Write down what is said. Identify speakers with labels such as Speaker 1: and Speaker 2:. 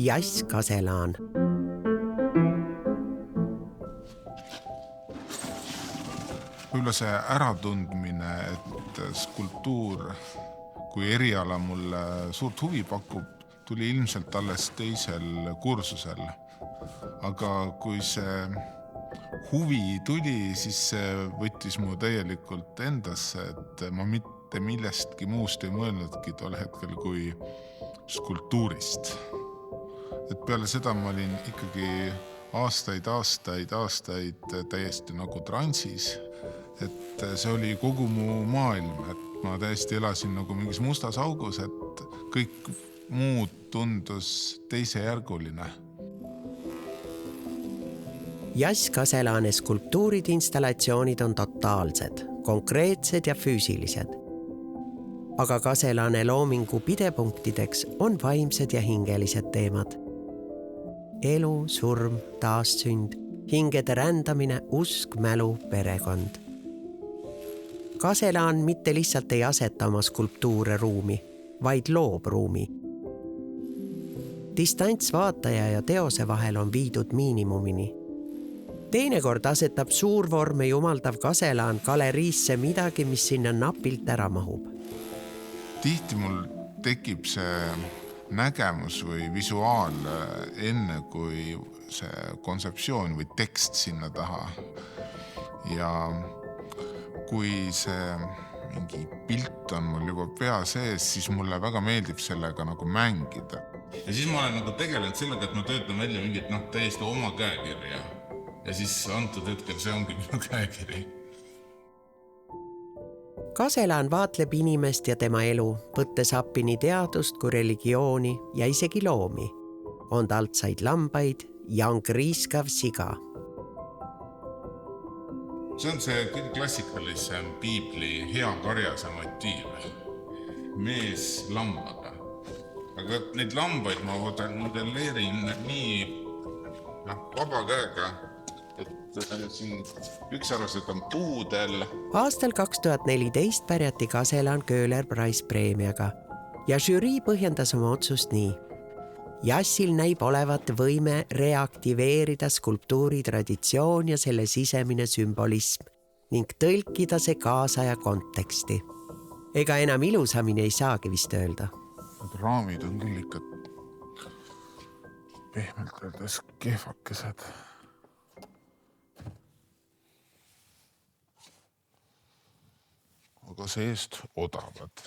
Speaker 1: Jass Kaselaan.
Speaker 2: Võib-olla see äratundmine, et skulptuur kui eriala mulle suurt huvi pakub, tuli ilmselt alles teisel kursusel. Aga kui see huvi tuli, siis see võttis mu täielikult endasse, et ma mitte millestki muust ei mõelnudki tol hetkel kui skulptuurist. Et peale seda ma olin ikkagi aastaid täiesti nagu transis, et see oli kogu mu maailm, et ma täiesti elasin nagu mingis mustas augus, et kõik muud tundus teisejärguline.
Speaker 1: Jass Kaselaane skulptuurid installatsioonid on totaalsed, konkreetsed ja füüsilised. Aga Kaselaane loomingu pidepunktideks on vaimsed ja hingelised teemad. Elu, surm, taassünd, hingede rändamine, usk, mälu, perekond. Kaselaan mitte lihtsalt ei aseta oma skulptuure ruumi, vaid loob ruumi. Distants vaataja ja teose vahel on viidud miinimumini. Teinekord asetab suurvorme jumaldav Kaselaan galeriisse midagi, mis sinna napilt ära mahub.
Speaker 2: Tihti mul tekib see nägemus või visuaal enne kui see kontseptsioon või tekst sinna taha. Ja kui see mingi pilt on mul juba pea sees, siis mulle väga meeldib sellega nagu mängida. Ja siis ma olen nagu tegelenud sellega, et ma töötan välja mingit täiesti oma käekirja. Ja siis antud hetkel see ongi minu käekiri.
Speaker 1: Kaselaan vaatleb inimest ja tema elu, võttes appi nii teadust kui religiooni ja isegi loomi. On taltsaid lambaid ja on kriiskav siga.
Speaker 2: See on see kõige klassikalisem piibli hea karjase motiiv. Mees lambaga. Aga neid lambaid ma modelleerin nii vaba käega, et siin ükssarvased on puudel.
Speaker 1: Aastal 2014 pärjati Kaselaan Köhler Prize preemiaga ja žürii põhjendas oma otsust nii. Jassil näib olevat võime reaktiveerida skulptuuri traditsioon ja selle sisemine sümbolism ning tõlkida see kaasaja konteksti. Ega enam ilusamini ei saagi vist öelda.
Speaker 2: Need raamid on küll ikka pehmelt öeldes kehvakesed. Aga seest odavad.